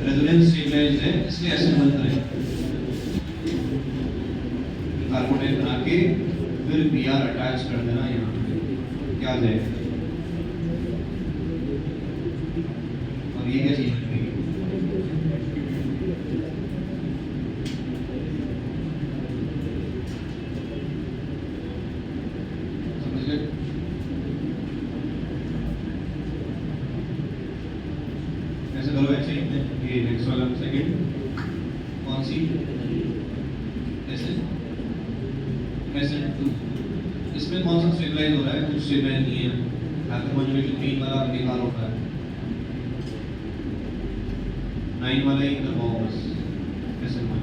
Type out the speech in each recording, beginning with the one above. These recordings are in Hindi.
रेजोनेंस स्टेबलाइज्ड है, इसलिए ऐसे बनता है। कार्बोनेट बना के फिर Br अटैच कर देना यहाँ पे, क्या जाएगा। और ये क्या चीज है, समझ गए। ऐसे करो, ऐसे ये नेक्स्ट वाला सेकंड कौन सी, ऐसे SN2, इसमें कौन सा स्टेबलाइज हो रहा है, कुछ स्टेबलाइज नहीं है। हाइपर मॉड्यूलेशन 3 वाला बेकार होता है, 9 वाला ही दबाओ बस। SN1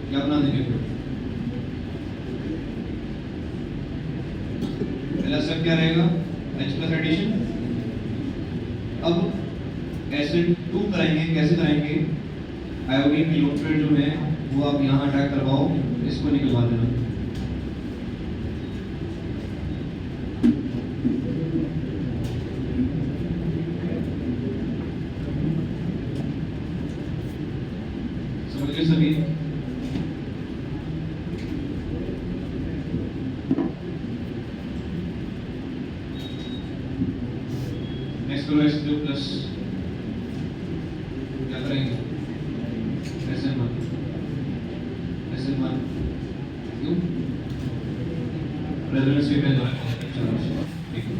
क्या बना देंगे फिर, पहला स्टेप क्या रहेगा, H+ एडिशन। अब SN2 कराएंगे, कैसे कराएंगे, आयोडीन की लोटरेट जो है वो आप यहाँ अटैक करवाओ, इसको निकलवा देना। समझ गए सभी। नेक्स्ट करो H2+, क्या करेंगे, SN1 क्यों, रेजोनेंस स्टेबलाइज हो रहा है। चलो ठीक है,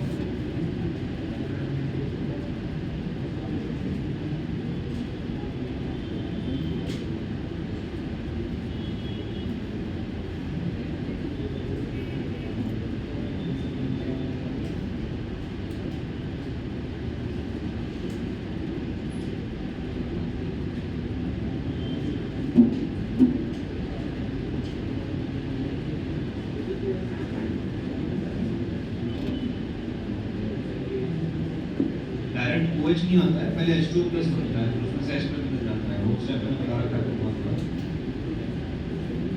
डायरेक्ट OH नहीं आता है, पहले H2+ बनता है, उसमें से H+ निकल जाता है, वो स्टेप में बता रखा है बहुत बड़ा।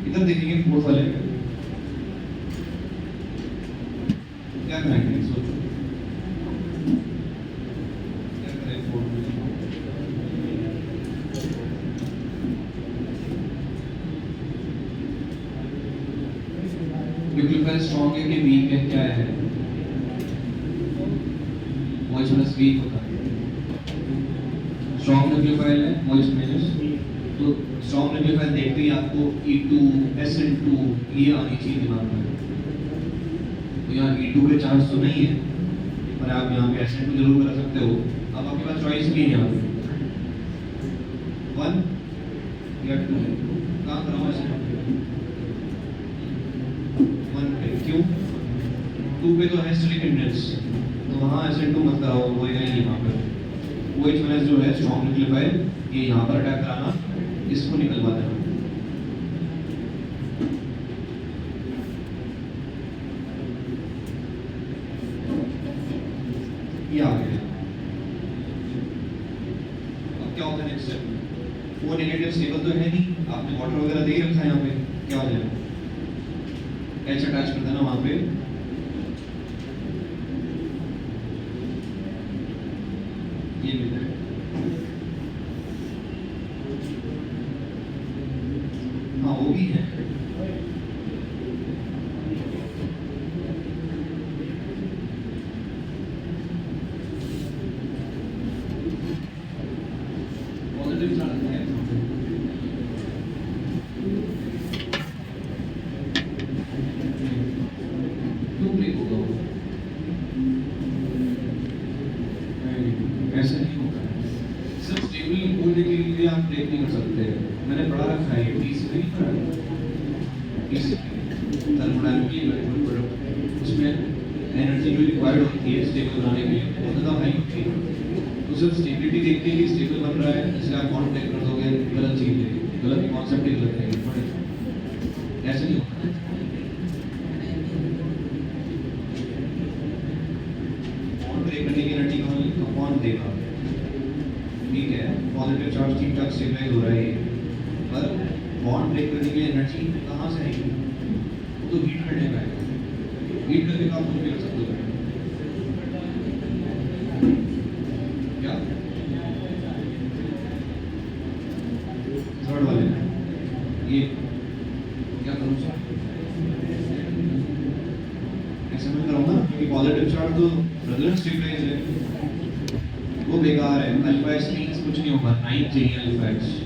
इधर देखेंगे फोर्थ वाले में क्या करेंगे, सोचो क्या करें फोर्थ में। न्यूक्लियोफाइल स्ट्रॉन्ग है कि वीक है, क्या है, OH+ वीक होता है। स्ट्रॉन्ग न्यूक्लियोफाइल है OH-, तो स्ट्रॉन्ग न्यूक्लियोफाइल देखते ही आपको E2 SN2 ये आनी चाहिए दिमाग में। तो यहाँ E2 के चांस तो नहीं है, पर आप यहाँ पे SN2 जरूर कर सकते हो। अब आपके पास चॉइस भी है यहाँ पे 1 या 2, कहाँ कराओ SN2, 1 पे, क्यों, 2 पे तो है स्टिरिक हिंड्रेंस, तो वहाँ SN2 मत कराओ, वो है नहीं वहाँ पर। OH- जो है स्ट्रॉन्ग न्यूक्लियोफाइल, ये यहाँ पर अटैक कराना, इसको निकलवा देना। ये आ गया। अब क्या होता है नेक्स्ट स्टेप, वो नेगेटिव स्टेबल तो है नहीं, आपने वाटर वगैरह दे ही रखा है यहाँ पे, क्या हो जाएगा, H अटैच कर देना वहाँ पे, ये मिल जाएगा। हाँ वो भी है, पॉजिटिव चार्ज है, क्यों ब्रेक होगा वो, ऐसा नहीं होता है। सिर्फ स्टेबल होने के लिए आप ब्रेक नहीं कर सकते, मैंने पढ़ा रखा है ये TC नहीं पढ़ा है, TC थर्मोडायनामिक, उसमें एनर्जी जो रिक्वायर्ड होती है स्टेबल बनाने के लिए बहुत ज़्यादा हाई होती है। तो सिर्फ स्टेबिलिटी देखते हैं कि स्टेबल बन रहा है, इसलिए आप बॉन्ड ब्रेक कर दोगे, गलत चीज़ है, गलत कॉन्सेप्ट ही गलत है, ऐसे नहीं होता। बॉन्ड ब्रेक करने की एनर्जी कौन देगा, ठीक है, पॉजिटिव चार्ज ठीक ठाक स्टेबलाइज हो रहा है, पर बॉन्ड ब्रेक करने की एनर्जी कहाँ से आएगी, वो तो हीट करने का है, हीट करके आप कुछ भी कर सकते हो। चार्ट तो ब्रदर स्टेबलाइज है, वो बेकार है। अल्फा एक्स मींस कुछ नहीं होगा, 9 चाहिए अल्फा एक्स।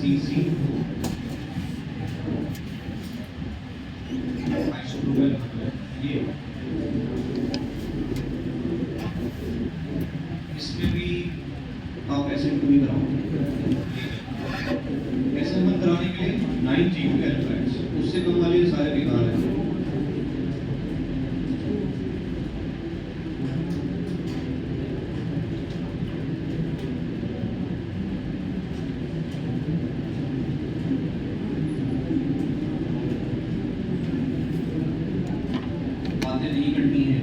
CC ये इसमें भी आप ऐसे भी कराओगे, ऐसे मत कराने के लिए 9 GB अल्फा एक्स, उससे कम वाले सारे बेकार हैं। बातें नहीं करनी है।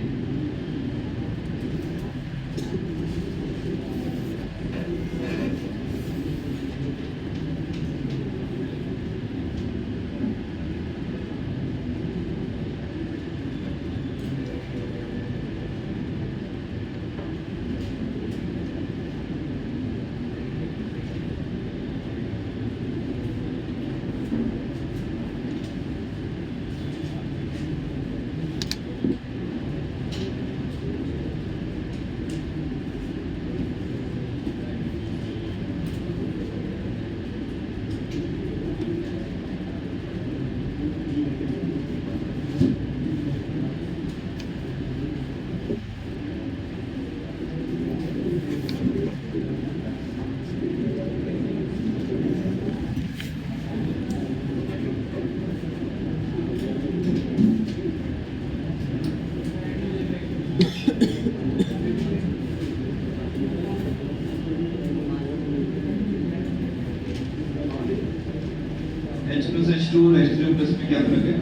H plus H2 और H3 प्लस में क्या फर्क है?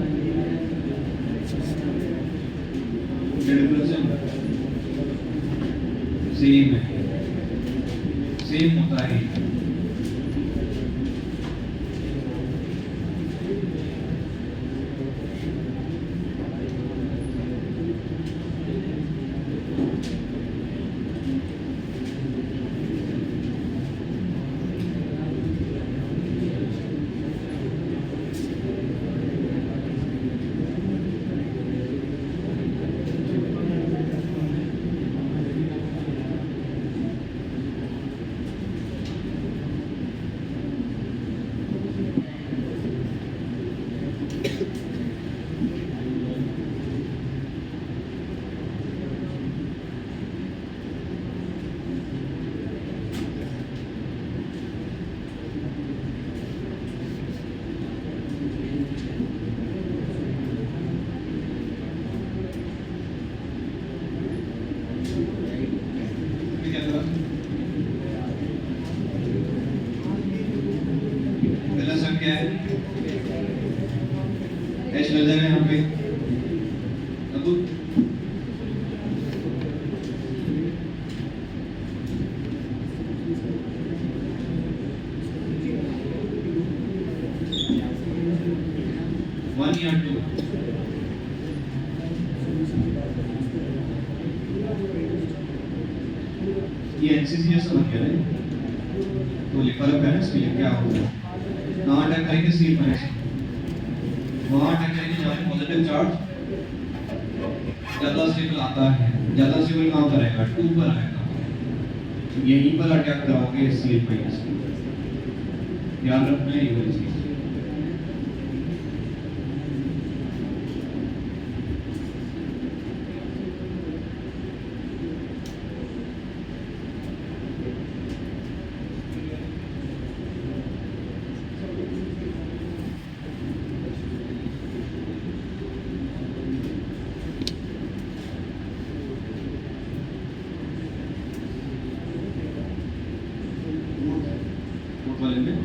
सेम है, सेम होता है। पहला सम क्या है? एच लग जाएगा यहाँ पे। अब 1 या 2 ये एनसीसी जैसा बन गया है, तो लिखा रखा है ना, इसके लिए क्या होगा? कहाँ अटैक करेंगे? सी पर वहाँ अटैक करेंगे जहाँ पे पॉजिटिव चार्ज ज़्यादा स्टेबल आता है। ज़्यादा स्टेबल कहाँ पर आएगा? 2 पर आएगा, तो यहीं पर अटैक कराओगे सी माइनस। ध्यान रखना है ये वाली चीज़। वाले में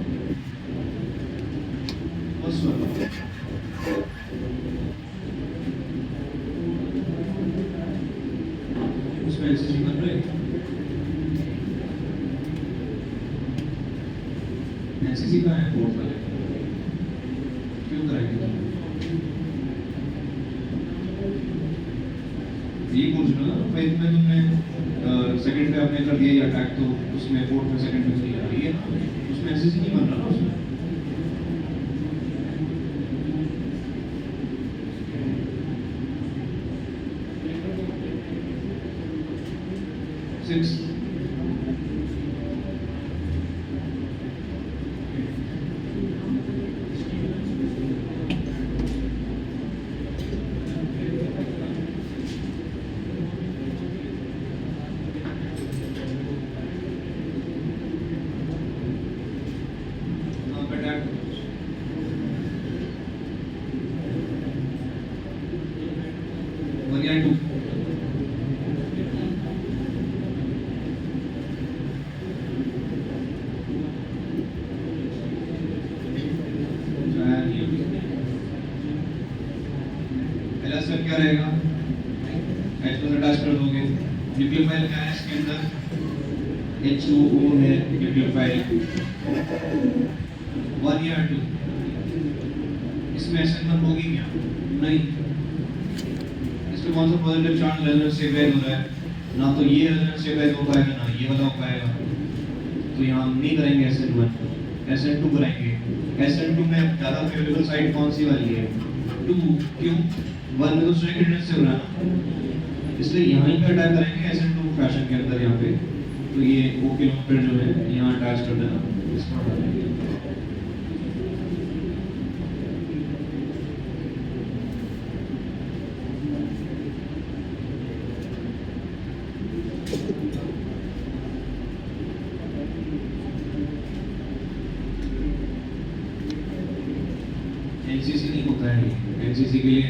फर्स्ट वाला उसमें एनसीसी बन रहे एनसीसी का है फोर्थ वाले क्यों कराएंगे? ये पूछ रहा ना फाइव में तुमने सेकंड पे आपने कर दिया अटैक तो उसमें फोर्थ में सेकंड में नहीं आ रही है उसमें एनसीसी नहीं बन रहा ना उसमें। सिक्स क्या रहेगा H प्लस अटैच कर दोगे न्यूक्लियोफाइल क्या है इसके अंदर H2O है न्यूक्लियोफाइल 1 या 2 इसमें SN1 होगी क्या नहीं इसमें कौन सा पॉजिटिव चार्ज रेजोनेंस स्टेबलाइज हो रहा है ना तो ये रेजोनेंस स्टेबलाइज हो पाएगा ना ये वाला हो पाएगा तो यहाँ हम नहीं करेंगे SN1 SN2 कराएंगे SN2 में ज़्यादा फेवरेबल साइड कौन सी वाली है 2 क्यों 1 में तो स्ट्राइक रेडियस से हो रहा है इसलिए यहाँ ही पे अटैक करेंगे SN2 फैशन के अंदर यहाँ पे तो ये O किलोमीटर जो है यहाँ अटैच कर देना इसको हटा देंगे एनसीसी नहीं होता है एनसीसी के लिए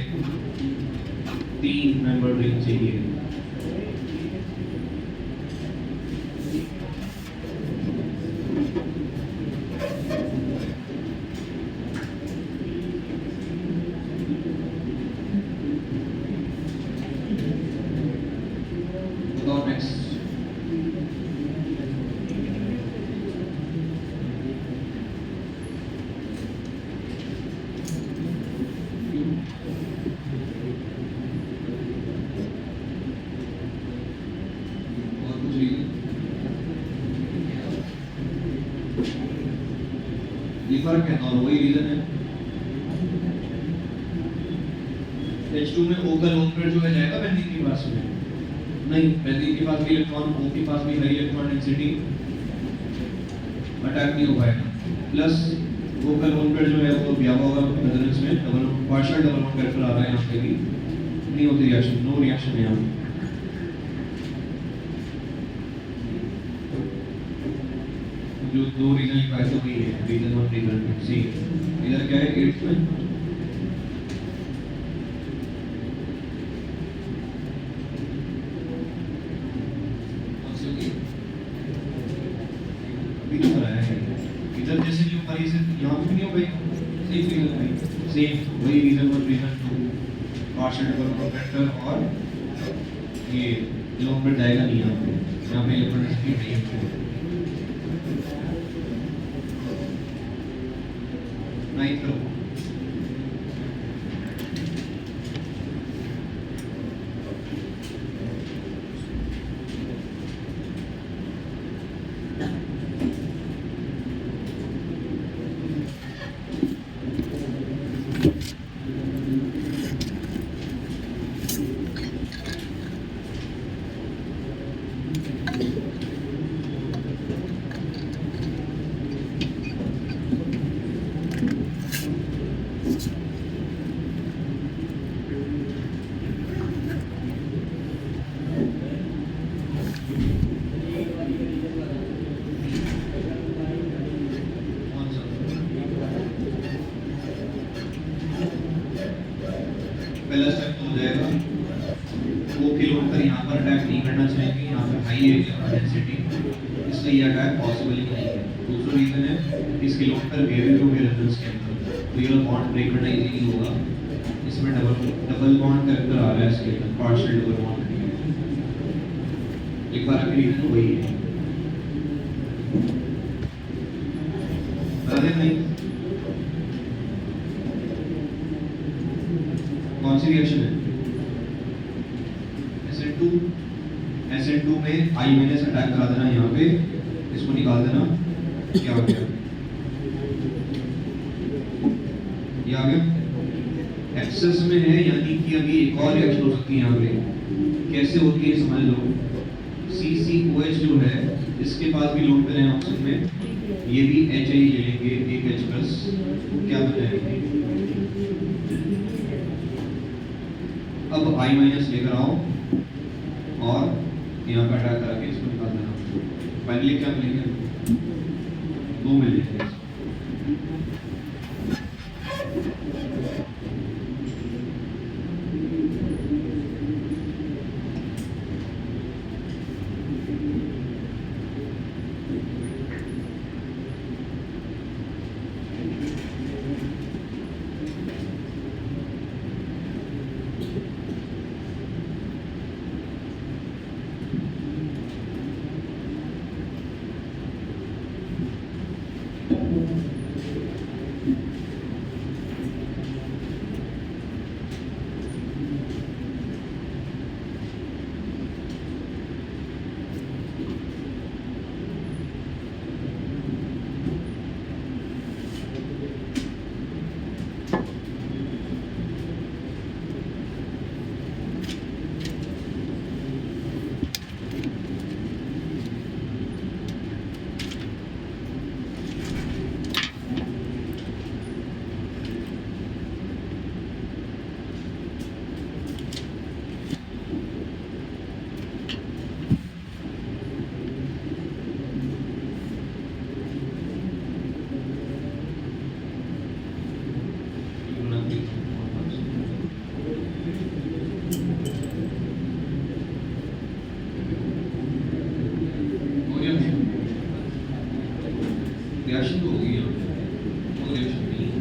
3 मेंबर रिंग चाहिए बताओ नेक्स्ट फर्क है और वही रीजन है H2 में O का लोन पेयर जो है जाएगा बेंजीन के पास में नहीं बेंजीन के पास भी इलेक्ट्रॉन O के पास भी हाई इलेक्ट्रॉन डेंसिटी अटैक नहीं हो पाएगा प्लस O का लोन पेयर जो है वो दिया होगा रेजोनेंस में double partial double bond character आ रहा है यहाँ पे भी नहीं होती रिएक्शन नो रिएक्शन है यहाँ जो दो रीजन लिखा है वही है रीजन 1 रीजन 2 सी इधर क्या है 8th में इधर जैसे जो हमारी से यहाँ पे नहीं हो गई सेम रीजन में सेम वही reason 1 reason 2 partial double bond character और ये लोन पर जाएगा नहीं यहाँ पे इलेक्ट्रॉन डेंसिटी नहीं है नहीं करो पहला स्टेप तो हो जाएगा वो किलोमीटर यहाँ पर अटैक नहीं करना चाहेंगे यहाँ पर हाई एरिया डेंसिटी इसलिए ये अटैक पॉसिबल ही नहीं है दूसरा रीजन है इस किलोमीटर वेव जो है रेजोनेंस के अंदर तो ये बॉन्ड ब्रेक करना इजी नहीं होगा इसमें डबल बॉन्ड कैरेक्टर आ रहा है इसके अंदर पार्शियल डबल बॉन्ड एक बार अभी रीजन वही है यहाँ पे इसको निकाल देना, क्या हो गया, ये आ गया एक्सेस में है, यानी कि अभी एक और रिएक्शन हो सकती है यहाँ पे। कैसे होती है समझ लो। CCOH जो है इसके पास भी लोड पे रहे ऑक्सीजन में, ये भी H ही ले लेंगे, एक H प्लस, क्या बन जाएगा, अब I माइनस लेकर आओ और यहाँ पर अटैक करा के इसको निकाल देना। फाइनली क्या मिलेंगे, 2 मिलेंगे। रिएक्शन तो होगी, वो रिएक्शन नहीं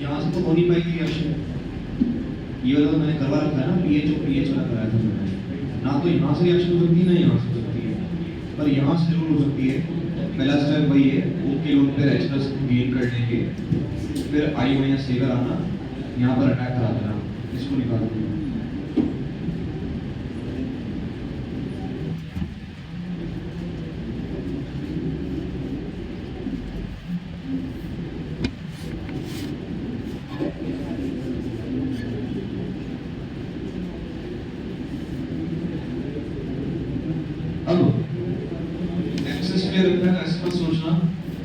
यहाँ से तो हो नहीं पाएगी रिएक्शन। ये वाला तो मैंने करवा रखा है ना, पीएच वाला कराया था मैंने। ना तो यहाँ से रिएक्शन हो सकती है, ना यहाँ से हो सकती है, पर यहाँ से जरूर हो सकती है। पहला स्टेप वही है, ओके लोड पे H प्लस गेन कर लेंगे, फिर I माइनस लेकर आना, यहाँ पर अटैक करा देना, इसको निकाल देना। अब एक्सेस में रखना है, ऐसा मत सोचना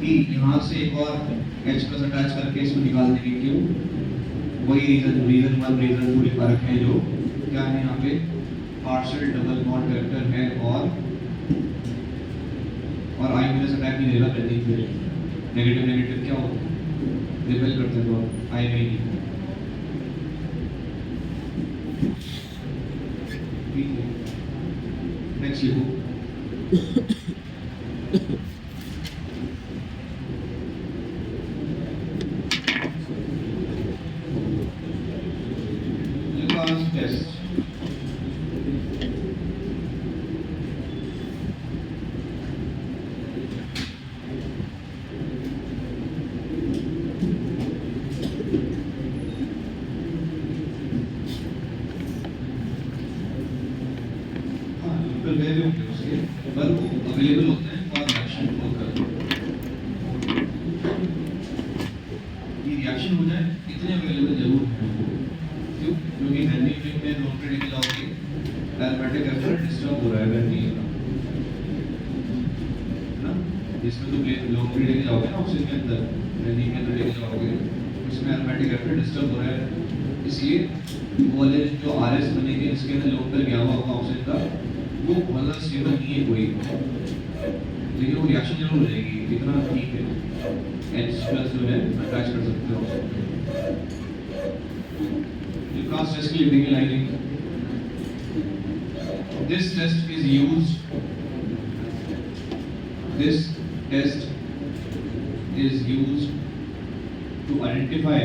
कि यहाँ से एक और H प्लस अटैच करके इसको निकाल देंगे, क्यों, वही रीजन 1 रीजन 2 फर्क है, जो क्या है यहाँ पे पार्शियल डबल बॉन्ड वेक्टर है और I माइनस अटैक नहीं देगा, कहते हैं नेगेटिव नेगेटिव क्या होता है, रिपेल करते हैं तो I में नहीं। नेक्स्ट लिखो टेस्ट। गए भी होंगे उसके, पर वो अवेलेबल होते हैं और रिएक्शन को करते हैं। ये रिएक्शन हो जाए, इतने अवेलेबल जरूर हैं, क्यों, क्योंकि हेल्दी में नॉन क्रिटिकल एरोमेटिक एफर डिस्टर्ब हो रहा है, अगर नहीं है ना, जिसमें तो लोग भी लेके जाओगे ना ऑक्सीजन के अंदर, ब्रीथिंग के अंदर लेके जाओगे, उसमें एरोमेटिक एफर डिस्टर्ब हो रहा है, इसलिए वो वाले जो आरएस बनेंगे इसके अंदर लोकल गया हुआ होगा ऑक्सीजन का, वो बहुत ज़्यादा स्टेबल नहीं है कोई, लेकिन वो रिएक्शन जरूर हो जाएगी, इतना ठीक है, H+ जो है अटैच कर सकते हो ऑक्सीजन। Class test के लिए देखें lining. This test is used to identify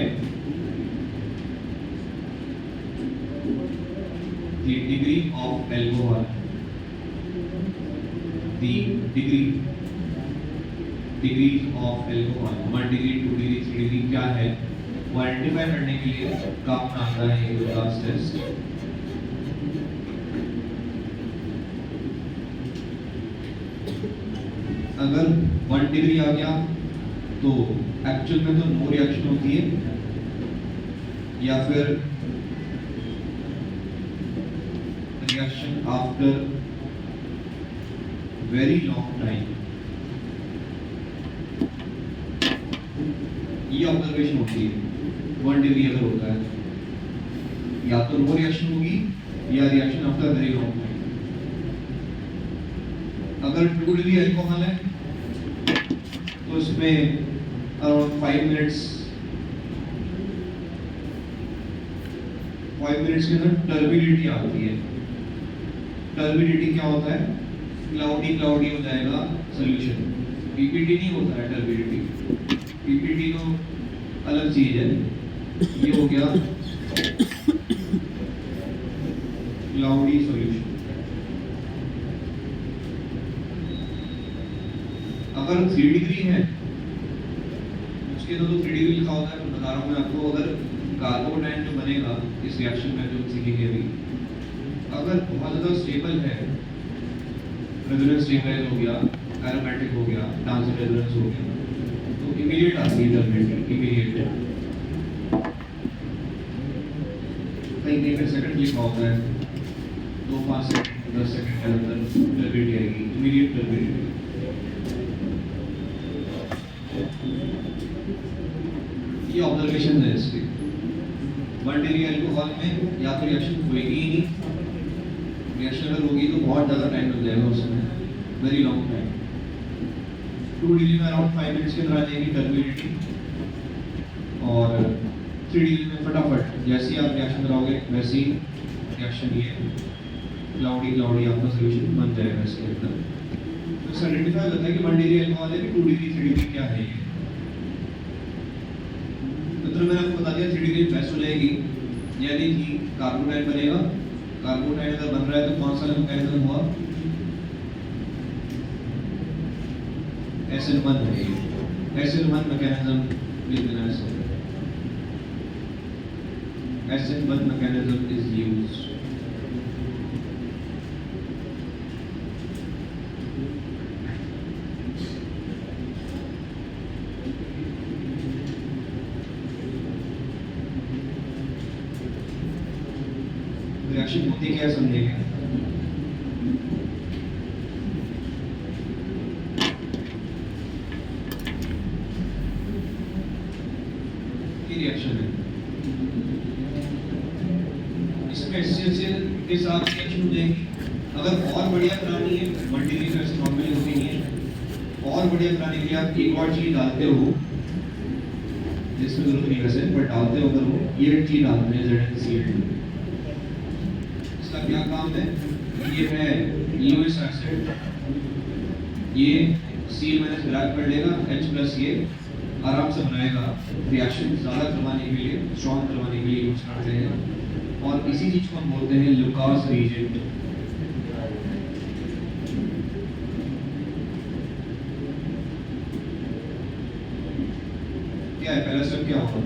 the degree of alcohol. The degree of alcohol, 1 degree, 2 degree, 3 degree क्या है, वो आइडेंटिफाई करने के लिए काम में आता है ये क्लास टेस्ट। अगर 1 डिग्री आ गया तो एक्चुअल में तो नो रिएक्शन होती है, या फिर reaction after very long time, ये ऑब्जर्वेशन होती है। 1 डिग्री अगर होता है, या तो नो रिएक्शन होगी या reaction after very long time. अगर 2 डिग्री अल्कोहल है तो इसमें अराउंड 5 मिनट्स के अंदर टर्बिडिटी आती है। टर्बिडिटी क्या होता है, क्लाउडी हो जाएगा सॉल्यूशन। पीपीटी नहीं होता है टर्बिडिटी, पीपीटी तो अलग चीज है, ये हो गया क्लाउडी सॉल्यूशन। अगर 3 डिग्री है, उसके तो 3 डिग्री लिखा होता है, बता रहा हूँ मैं आपको। अगर कार्बोनाइन जो बनेगा इस रिएक्शन में, जो सीखेंगे अभी, अगर बहुत ज़्यादा स्टेबल है, रेजोनेंस स्टेबलाइज हो गया, एरोमेटिक हो गया, ट्रांजिट रेजोनेंस हो गया, तो इमीडिएट आती है टर्बिडिटी, इमीडिएट। कहीं पे सेकंड लिखा होता है, 2, 5 सेकंड, 10 सेकंड के अंदर टर्बिडिटी आएगी, इमीडिएट टर्बिडिटी। ये ऑब्जर्वेशन है इसके। 1 डिग्री अल्कोहल में या तो रिएक्शन होगी ही नहीं, रिएक्शन अगर होगी तो बहुत ज़्यादा टाइम लग जाएगा उसमें, वेरी लॉन्ग टाइम। 2 डिग्री में अराउंड 5 मिनट्स के अंदर आ जाएगी टर्बिडिटी, और 3 डिग्री में फटाफट जैसे ही आप रिएक्शन कराओगे वैसे ही रिएक्शन ये क्लाउडी आपका सोल्यूशन बन जाएगा इसके अंदर। तो इससे आइडेंटिफाई होता है कि 1 डिग्री अल्कोहल है कि 2 डिग्री 3 डिग्री क्या है ये। तो मैंने आपको बता दिया 3 डिग्री बेस्ट हो जाएगी, यानी कि कार्बोनाइन बनेगा। कार्बोनाइन अगर बन रहा है तो कौन सा मैकेनिज्म हुआ, SN1 है। SN1 मैकेनिज्म लिख देना है, SN1 mechanism is used. Reaction होती क्या है समझेंगे। रिएक्शन है, इसमें HCl के साथ रिएक्शन हो जाएगी। अगर और बढ़िया करानी है, 1 डिग्री का ऐसे नॉर्मली होती नहीं है, और बढ़िया कराने के लिए आप एक और चीज डालते हो, जिसमें जरूरत नहीं वैसे, पर डालते हो अगर वो, ये चीज डालते हैं ZnCl। इसका क्या काम है, ये है ल्यूइस एसिड, ये Cl- ब्लैक कर लेगा, H+ ये आराम से बनाएगा। रिएक्शन ज़्यादा करवाने के लिए, स्ट्रॉन्ग करवाने के लिए यूज करते हैं, और इसी चीज़ को हम बोलते हैं लुकास रीजेंट। क्या है पहला स्टेप, क्या होगा,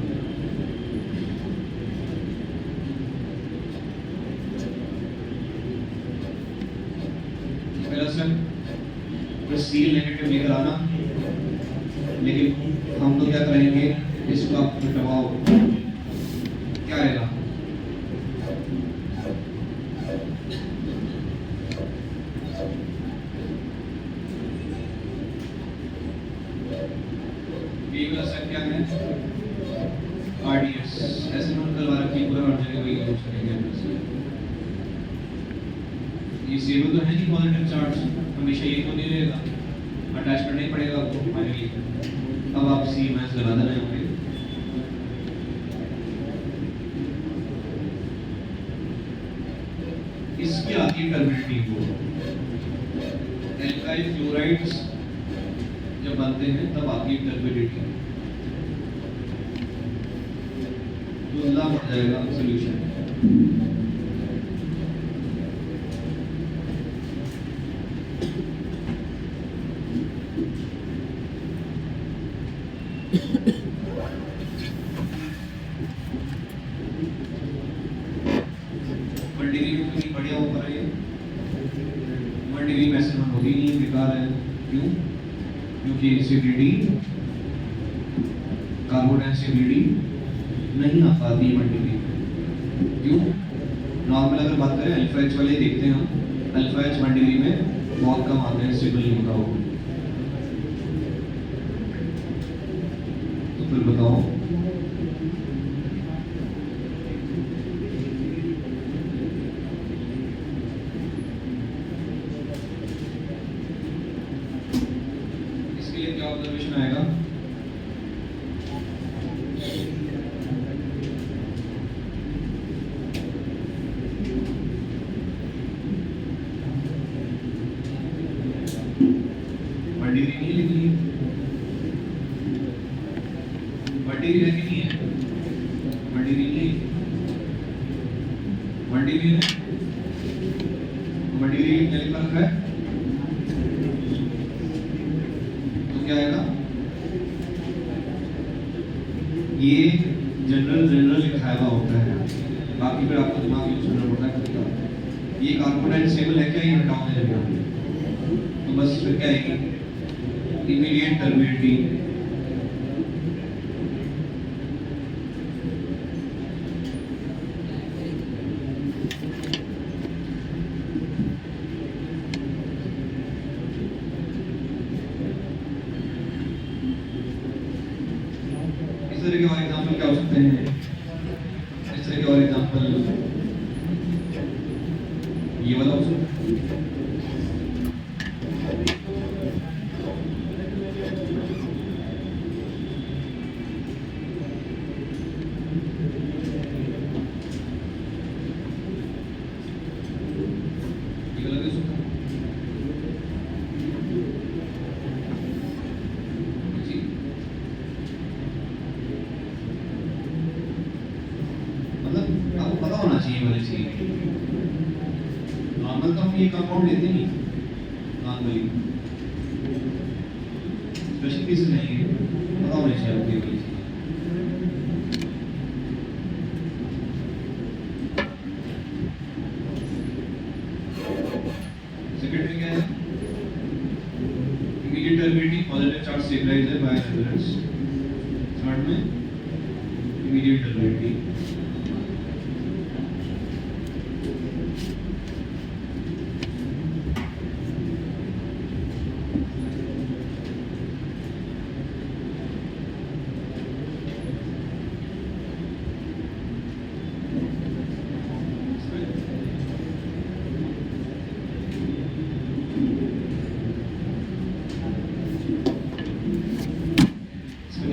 पहला स्टेप Cl- लेकर आना, लेकिन हम तो क्या करेंगे, इसका दबाव क्या आएगा, स्टेप क्या है? RDS ऐसे नोट करवा रखी पूरा हर जगह वही यूज करेंगे ये स्टेबल तो है नहीं पॉजिटिव चार्ज हमेशा ये तो नहीं रहेगा अटैच करना ही पड़ेगा आपको फाइनली अब आप सी मैच लगा देना है होंगे इसकी आती है टर्बिडिटी को एल्काइल क्लोराइड्स जब बनते हैं तब आती है टर्बिडिटी धुंधला पड़ जाएगा सॉल्यूशन डिग्री में कितनी बढ़िया हो पा रही है 1 डिग्री मैक्सिमम होगी नहीं बेकार है क्यों क्योंकि एसिडिटी कार्बोडेंसिटी नहीं आ पाती 1 डिग्री क्यों नॉर्मल अगर बात करें अल्फा एच वाले देखते हैं हम अल्फा एच 1 डिग्री में बहुत कम आते हैं स्टेबल नहीं होता होगा तो फिर बताओ क्या ऑब्जर्वेशन आएगा डिग्री नहीं लिखी डिग्री है कि नहीं है डिग्री नहीं 1 डिग्री है डिग्री क्या लिखा रखा है क्या आएगा ये जनरल लिखाया हुआ होता है बाकी फिर आपको दिमाग यूज करना पड़ता है कभी कभी ये कार्बोनेट स्टेबल है क्या ये हटाओ दे देगा तो बस फिर क्या आएगी इमीडिएट टर्बिडिटी इस तरह के और एग्जांपल क्या हो सकते हैं इस तरह के और एग्जांपल ये वाला हो सकता है ये वाला भी हो सकता है आपको पता होना चाहिए वाली चीज नॉर्मल तो हम ये कंपाउंड लेते नहीं नॉर्मली स्पेशल केसेस नहीं है पता होना चाहिए आपको ये वाली चीज सेकंड में क्या है immediate turbidity positive charge stabiliser by resonance third में इमीडिएट टर्बिडिटी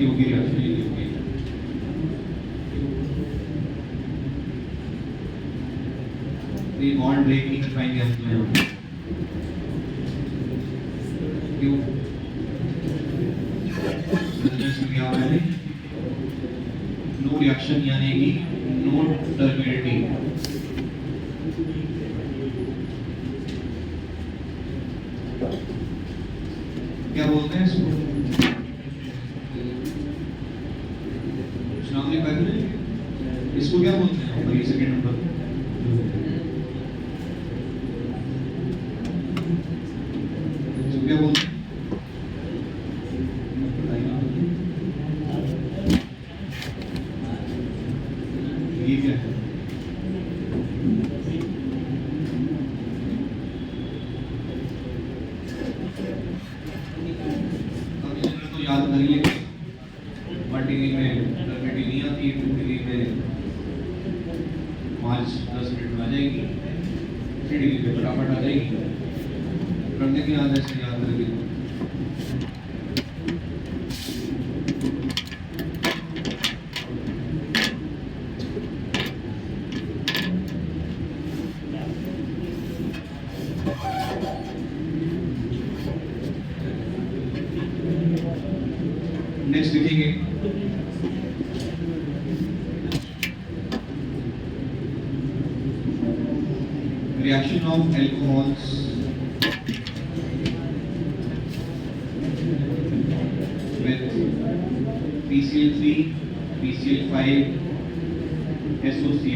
होगी रिएक्शन नहीं होगी ये बॉन्ड ब्रेक नहीं कर पाएंगे हम तो यहाँ क्यों क्या हो रहा है नो रिएक्शन यानी कि नो टर्बिडिटी क्या बोलते हैं इसको इसको क्या बोलते हैं भाई सेकंड नंबर इसको क्या बोलते हैं ये क्या है तो याद करिए भी फटाफट आ जाएगी, करने की याद ऐसे याद रहेगी। नेक्स्ट लिखेंगे reaction of alcohols with PCl3, PCl5, SOCl2।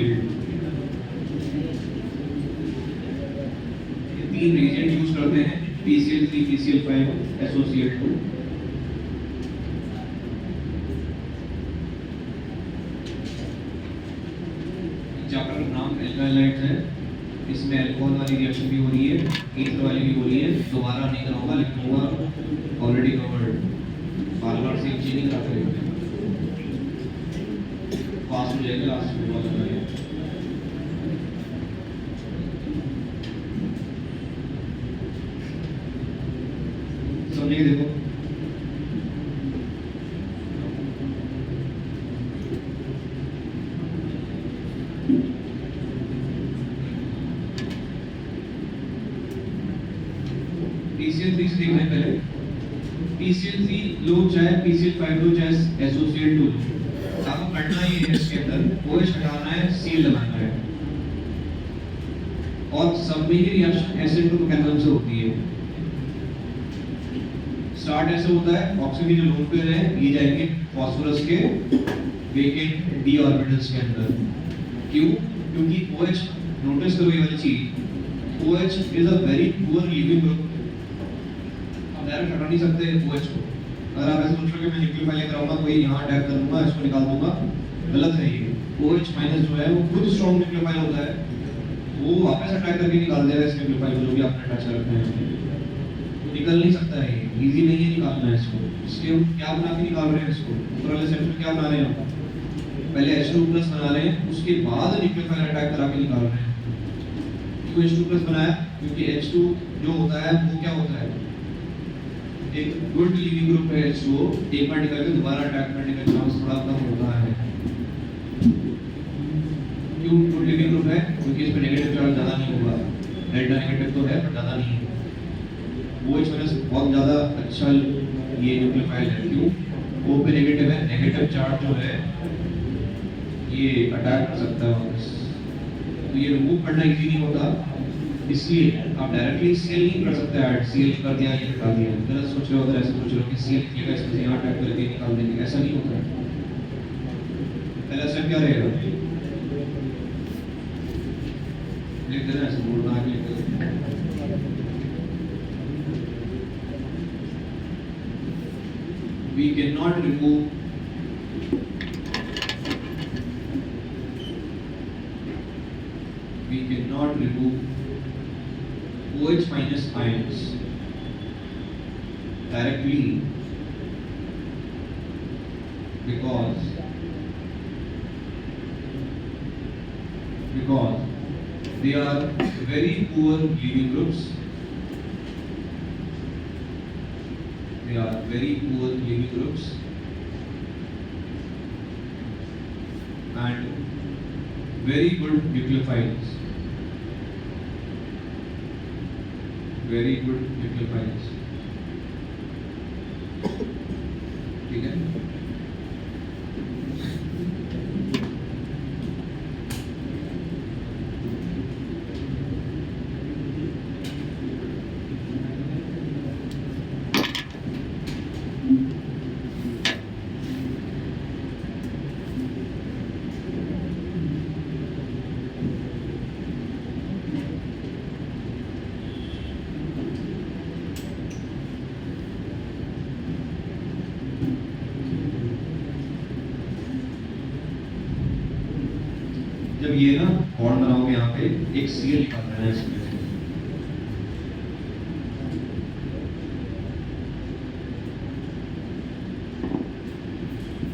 ये तीन रिएजेंट यूज करते हैं, PCl3, PCl5, SOCl2। चैप्टर का नाम एल्काइलाइड्स है। इसमें अल्कोहल वाली रिएक्शन भी हो रही है, ईथर वाली भी हो रही है। दोबारा नहीं करना होगा, लेकिन होगा ऑलरेडी कवर्ड। बार-बार सेम चीज नहीं कराते हैं, पास हो जाएगा लास्ट में बहुत ज़्यादा। समझिए, देखो PCl3 से देखना है पहले। PCl3 लो चाहे PCl5 लो चाहे SOCl2 लो, आपको करना ये है इसके अंदर OH हटाना है, Cl लगाना है। और सब में ही रिएक्शन SN2 मैकेनिज्म से होती है। स्टार्ट ऐसे होता है, ऑक्सीजन जो लोन पेयर है ये जाएंगे फास्फोरस के वेकेंट d ऑर्बिटल्स के अंदर। क्यों? क्योंकि OH, नोटिस करो ये वाली चीज, OH is a very poor leaving group. Direct हटा नहीं सकते OH को। अगर आप ऐसे सोच रहे हो कि मैं न्यूक्लियोफाइल कराऊंगा, कोई यहाँ अटैक कर दूंगा, इसको निकाल दूंगा, गलत है ये। OH माइनस जो है वो खुद स्ट्रॉन्ग न्यूक्लियोफाइल होता है, वो वापस अटैक करके निकाल देगा इस न्यूक्लियोफाइल को जो भी आपने टच रखा है। तो निकल नहीं सकता है, इजी नहीं है निकालना है इसको। इसलिए हम क्या बना के निकाल रहे हैं इसको, ऊपर वाले सेक्शन क्या बना रहे हैं हम, पहले H2+ बना रहे हैं, उसके बाद न्यूक्लियोफाइल अटैक करा के निकाल रहे हैं। क्यों H2+ बनाया? क्योंकि H2 जो होता है वो क्या होता है, एक गुड लिविंग ग्रुप है H2O, एक बार निकल के दोबारा अटैक करने का चांस थोड़ा कम होता है। क्यों गुड लिविंग ग्रुप है? क्योंकि इस पे नेगेटिव चार्ज ज्यादा नहीं होगा, डेल्टा नेगेटिव तो है पर ज्यादा नहीं है। OH- बहुत ज्यादा अच्छा ये न्यूक्लियोफाइल है। क्यों? O पे नेगेटिव है, नेगेटिव चार्ज जो है ये अटैक कर सकता है वापस, तो ये रिमूव करना इजी नहीं होता। इसलिए आप डायरेक्टली Cl नहीं कर सकते, ऐड Cl कर दिया, ये निकाल दिया। गलत सोच रहे हो, अगर ऐसे सोच रहे हो कि Cl निकलेगा इसमें से यहाँ अटैक करके निकाल देंगे, ऐसा नहीं होता है। पहला स्टेप क्या रहेगा, लिख देना, ऐसे बोर्ड बना के लिख देना। We cannot remove OH- ions directly because they are very poor living groups. They are very poor living groups and very good nucleophiles. Very good nucleophiles. ठीक है? जब ये ना बॉन्ड बनाओगे यहाँ पे एक Cl निकाल देना है इसमें से।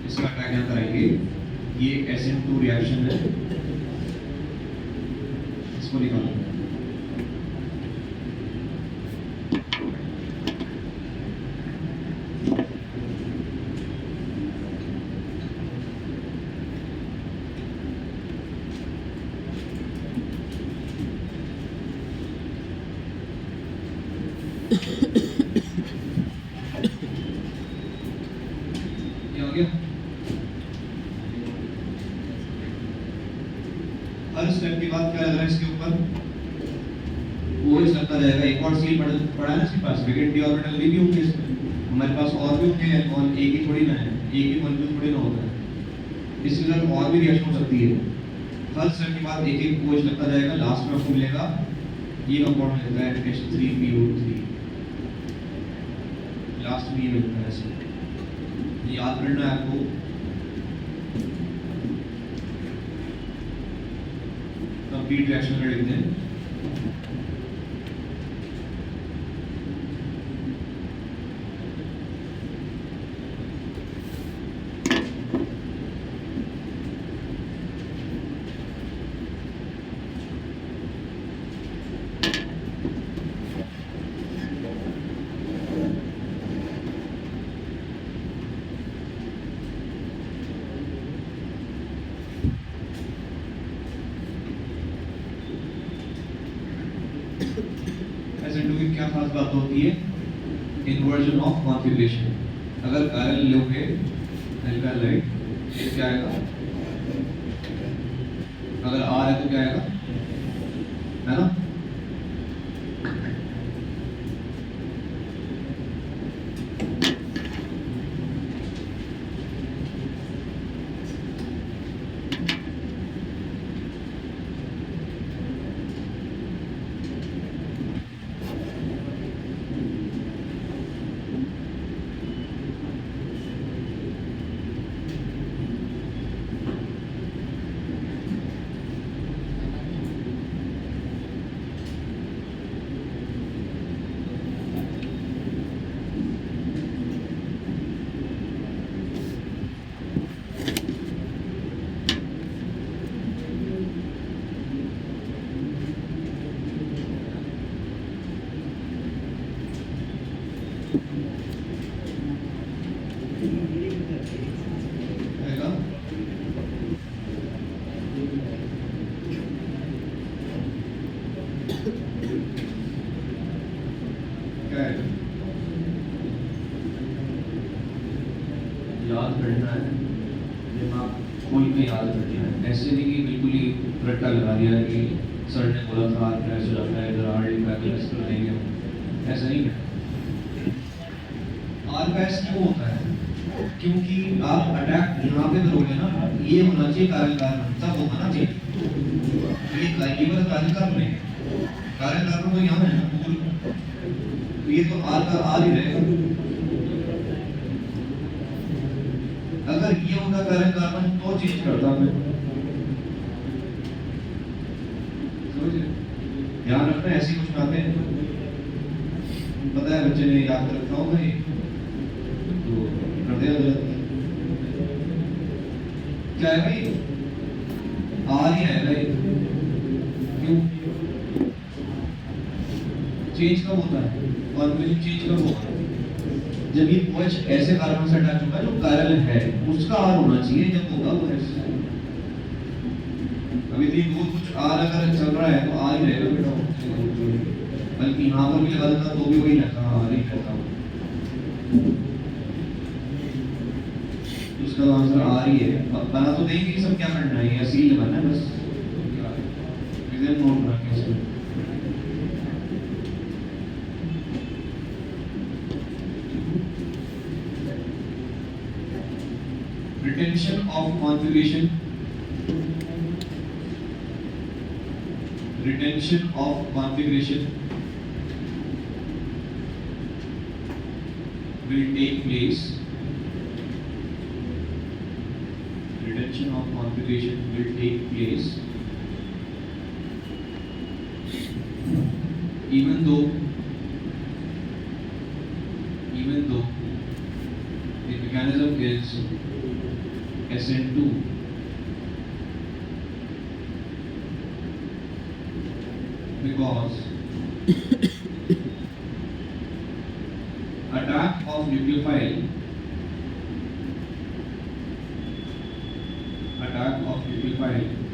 इसका क्या क्या कराएंगे, ये एक SN2 रिएक्शन है, इसको निकालो। ये हो गया। हर स्टेप के बाद क्या लग रहा है इसके ऊपर? वो इस लगता जाएगा। एक और सील पड़ा है ना इसके पास, वेकेंट डी ऑर्बिटल भी होंगे इसमें, हमारे पास और भी होंगे, और एक ही थोड़ी ना है, एक ही मॉलिक्यूल थोड़ी ना होता है, इसके साथ और भी रिएक्शन हो सकती है। हर स्टेप के बाद एक एक कोच लगता जाएगा, लास्ट में आपको मिलेगा ये कंपाउंड मिलता है H3PO3, लास्ट में ये मिलता है। ऐसे याद करना है आपको। कंप्लीट रिएक्शन कर लेते हैं। SN2 की क्या खास बात होती है? Inversion of configuration. अगर कायरल लोगे अल्काइल राइट, ये क्या आएगा? अगर R है तो क्या आएगा? है ना? आएगा क्या है? याद करना है, दिमाग खोल के याद करना है। ऐसे नहीं कि बिल्कुल ही रट्टा लगा दिया है कि सर ने बोला था आज क्रैश हो जाता है, इधर आर लिखा है तो इसको देंगे हम, ऐसा नहीं करना। आर क्रैश क्यों होता है? क्योंकि आप अटैक यहाँ पे करोगे ना, ये होना चाहिए कार्य कारण, तब होगा ना चाहिए ये बस कार्य कारण नहीं, कार्य कारण तो यहाँ है ना, तो ये तो आर का आर ही रहेगा। अगर ये होता कार्य कारण तो चेंज करता मैं, समझे? ध्यान रखना है, ऐसी कुछ बातें पता है बच्चे ने याद कर रखा होगा ये तो कर दिया गलत। क्या है भाई? आर ही है भाई। क्यों चेंज कब होता है? कॉन्फिगरेशन चेंज कब होगा? जब ये OH ऐसे कार्बन से अटैच होगा जो कायरल है, उसका आर होना चाहिए, जब होगा वो ऐसे। अभी देखो कुछ आर अगर चल रहा है तो आर ही रहेगा बेटा, बल्कि यहाँ पर भी लगा देता तो भी वही रहता, आर ही रहता, उसका आंसर आर ही है। बना तो देंगे सब, क्या करना है, या सील लगाना है बस, रीजन नोट रखें इसमें। Retention of configuration, retention of configuration will take place. Retention of configuration will take place even though the mechanism is SN2, because attack of nucleophile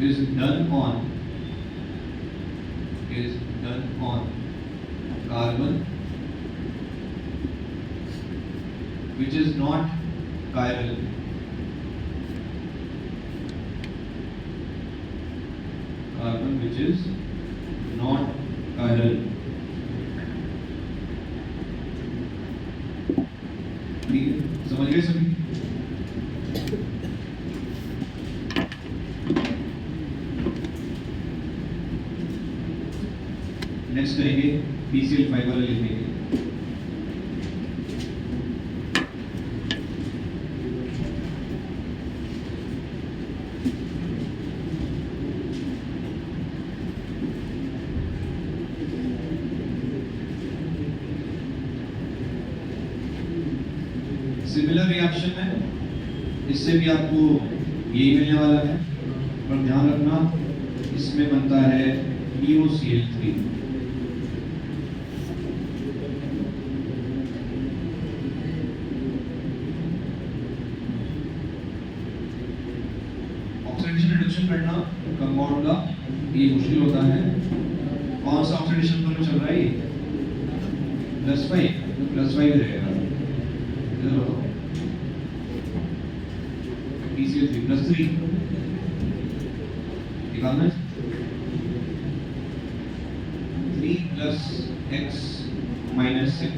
is done on carbon which is not chiral. Carbon which is not chiral. ठीक है, समझ गए सभी? नेक्स्ट करेंगे PCl फाइबर लिखने के लिए। सिमिलर रिएक्शन है, इससे भी आपको यही मिलने वाला है, पर ध्यान रखना इसमें बनता है POCl3। ऑक्सीडेशन रिडक्शन करना कंपाउंड का ये मुश्किल होता है। कौन सा ऑक्सीडेशन पर चल रहा है ये? +5, तो +5 रहेगा। इधर बताओ PCl3 +3 निकालना है। 3 + x - 6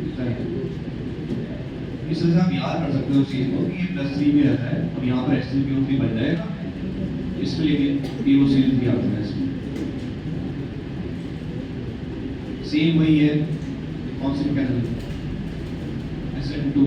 इतना है। इस तरह से आप याद कर सकते हो चीज को कि ये +3 में रहता है और यहाँ पर H3PO3 बन जाएगा, इसमें लेकिन POCl3 आता है इसमें। सेम वही है, कौन सी मैकेनिज्म? SN2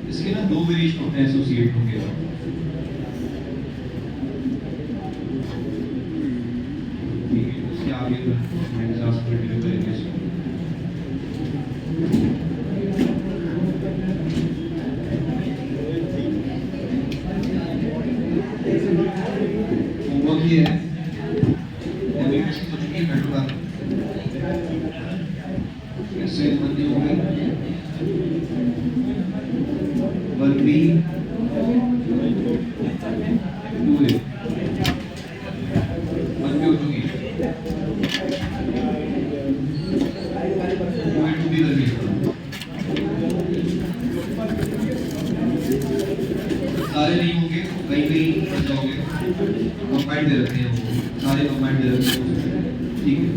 इसके ना 2 वेरिएशन होते हैं एसोसिएट होंगे। ठीक है, उसके आगे एग्जास्ट कंटिन्यू करेंगे इसको। होमवर्क ये है, एप्लीकेशन तो चुकी है बैठो का कैसे बंदी हो गई 1B 2A 1B हो चुकी है, 2B कर दी। सारे नहीं होंगे, कहीं बच जाओगे। कंबाइंड दे रखे हैं वो, सारे कंबाइंड दे रखे हैं, ठीक है।